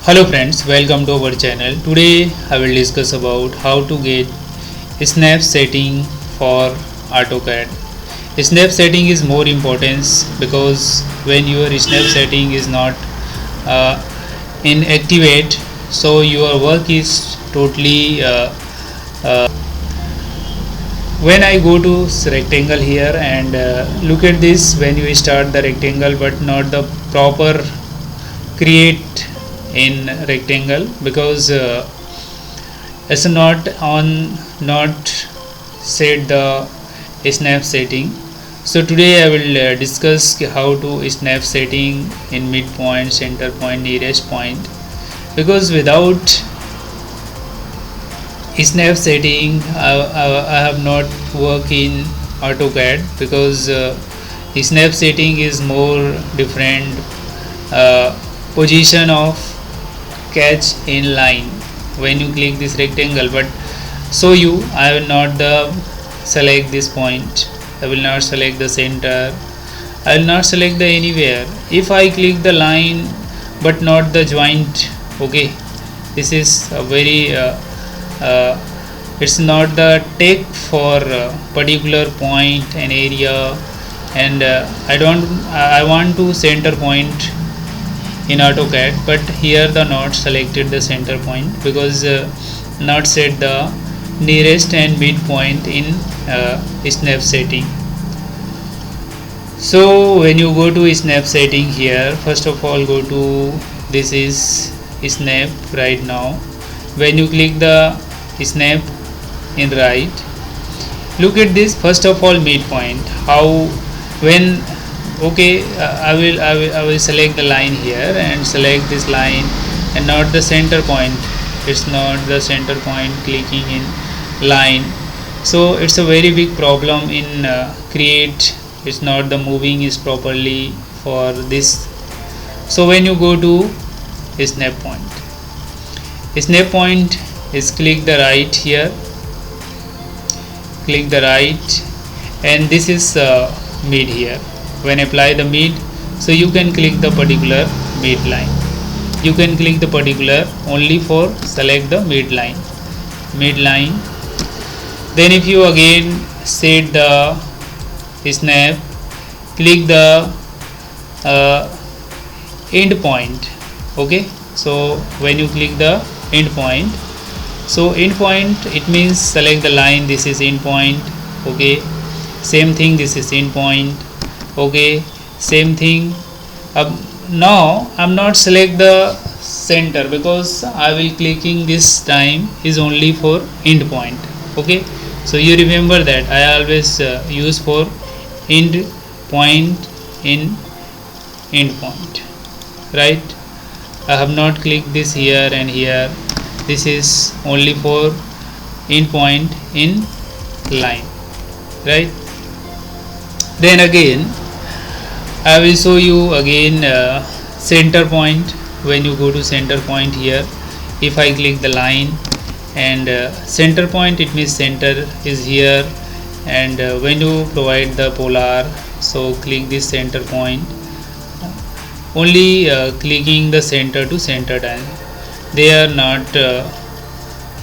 Hello friends, welcome to our channel. Today I will discuss about how to get snap setting for Autocad. Snap setting is more important because when your snap setting is not uh, in activate, so your work is totally when I go to rectangle here and look at this. When you start the rectangle but not the proper create in rectangle because it's not set the snap setting. So today I will discuss how to snap setting in midpoint, center point, nearest point, because without snap setting I have not work in AutoCAD because snap setting is more different position of catch in line when you click this rectangle. But so I will not select this point, I will not select the center, I will not select the anywhere. If I click the line but not the joint, okay, this is a very it's not the take for particular point and area, and I want to center point in AutoCAD, but here the not selected the center point because not set the nearest and midpoint in snap setting. So when you go to snap setting here, first of all go to this is snap right now. When you click the snap in right, look at this. First of all midpoint, how when okay, I will select the line here and select this line and not the center point. It's not the center point clicking in line, so it's a very big problem in create. It's not the moving is properly for this. So when you go to snap point is click the right here, click the right, and this is mid here. When apply the mid, so you can click the particular mid line, you can click the particular only for select the mid line. Then if you again set the snap, click the end point, okay. So when you click the end point, so end point it means select the line, this is end point, okay. Same thing, this is end point, okay. Same thing. Now I'm not select the center because I will clicking this time is only for end point, okay. So you remember that I always use for end point in end point, right. I have not clicked this here and here, this is only for end point in line, right. Then again I will show you again center point. When you go to center point here, if I click the line and center point, it means center is here, and when you provide the polar, so click this center point, only clicking the center to center time. They are not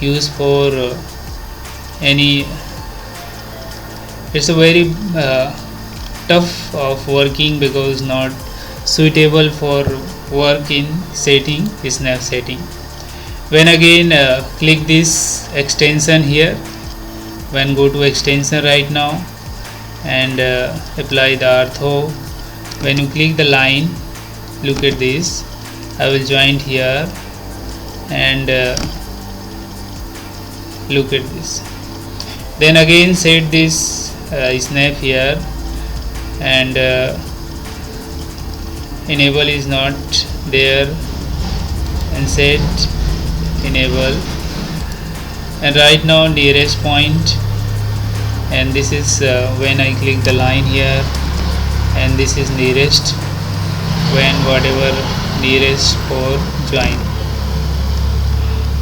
used for any. It's a very tough of working because not suitable for work in setting snap setting. When again click this extension here, when go to extension right now and apply the ortho. When you click the line, look at this, I will join here and look at this. Then again set this snap here and enable is not there, and set enable, and right now nearest point, and this is when I click the line here, and this is nearest, when whatever nearest for join,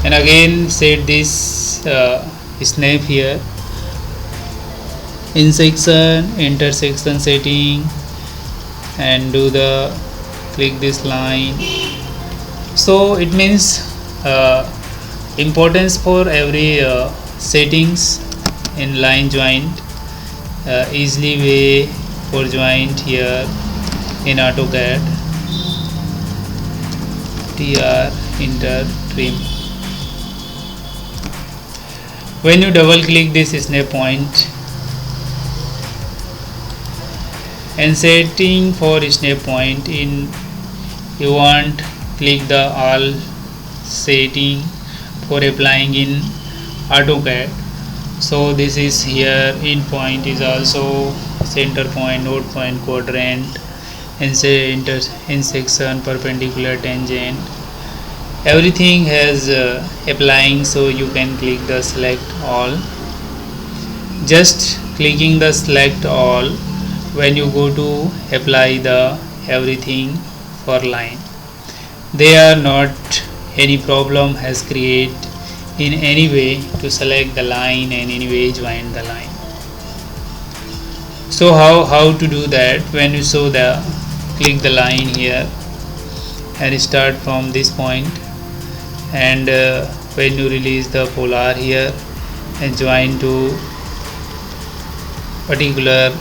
and again set this snap here, intersection setting, and do the click this line, So it means importance for every settings in line joint, easily way for joint here in AutoCAD, tr enter trim. When you double click this snap point and setting for snap point, in you want click the all setting for applying in AutoCAD. So this is here, in point is also center point, node point, quadrant, intersection, perpendicular, tangent, everything has applying. So you can click the select all. Just clicking the select all, when you go to apply the everything for line, there are not any problem has create in any way to select the line and anyway join the line. So how to do that? When you show the click the line here and start from this point, and when you release the polar here and join to particular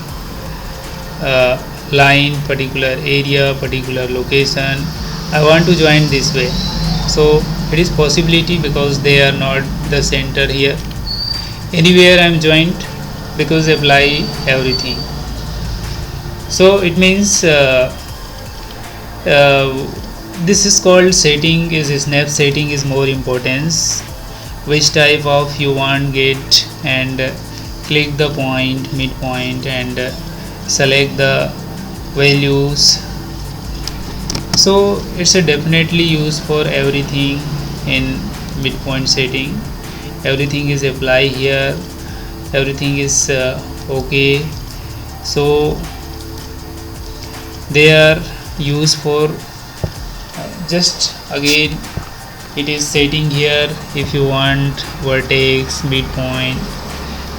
line, particular area, particular location, I want to join this way. So it is possibility because they are not the center here. Anywhere I am joined because apply everything. So it means this is called setting is snap setting is more importance. Which type of you want get, and click the point midpoint and select the values. So it's a definitely used for everything in midpoint setting. Everything is apply here, everything is okay. So they are used for just again it is setting here. If you want vertex, midpoint,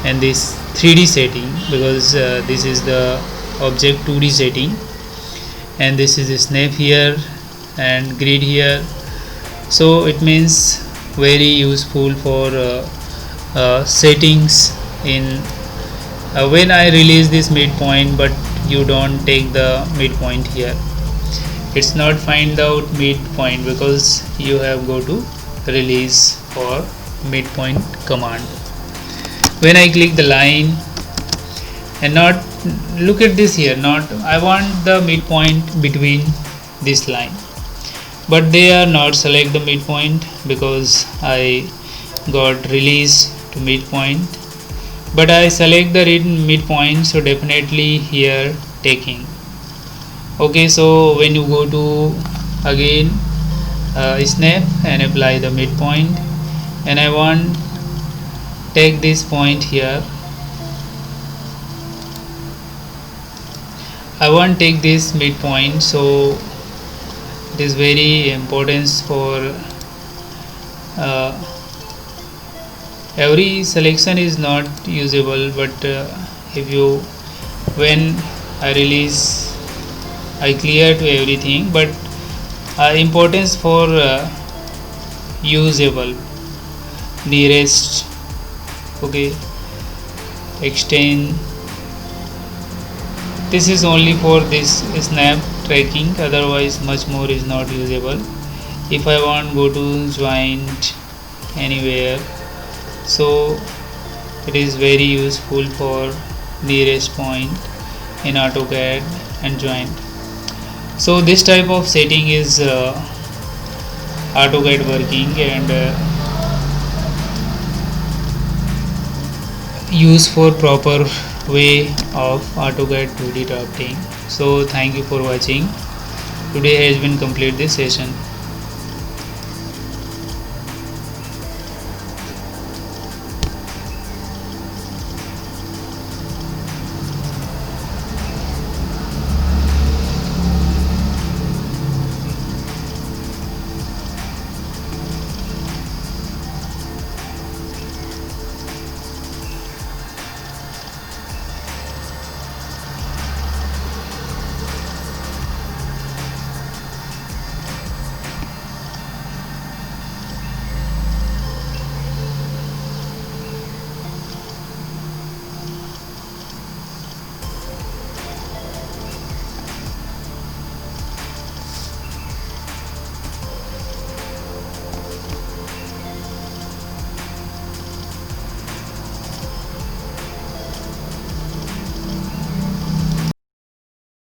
and this 3D setting, because this is the object 2D setting, and this is a snap here and grid here. So it means very useful for settings in when I release this midpoint, but you don't take the midpoint here, it's not find out midpoint because you have go to release for midpoint command. When I click the line and not look at this here, not I want the midpoint between this line, but they are not select the midpoint because I got release to midpoint, but I select the midpoint, so definitely here taking. Okay, so when you go to again snap and apply the midpoint, and I want take this point here, I want take this midpoint. So it is very important for every selection is not usable, but if you when I release I clear to everything, but importance for usable nearest, okay, extend, this is only for this snap tracking, otherwise much more is not usable. If I want go to joint anywhere, so it is very useful for nearest point in AutoCAD and joint. So this type of setting is AutoCAD working and use for proper way of AutoCAD 2D drafting. So thank you for watching. Today has been complete this session.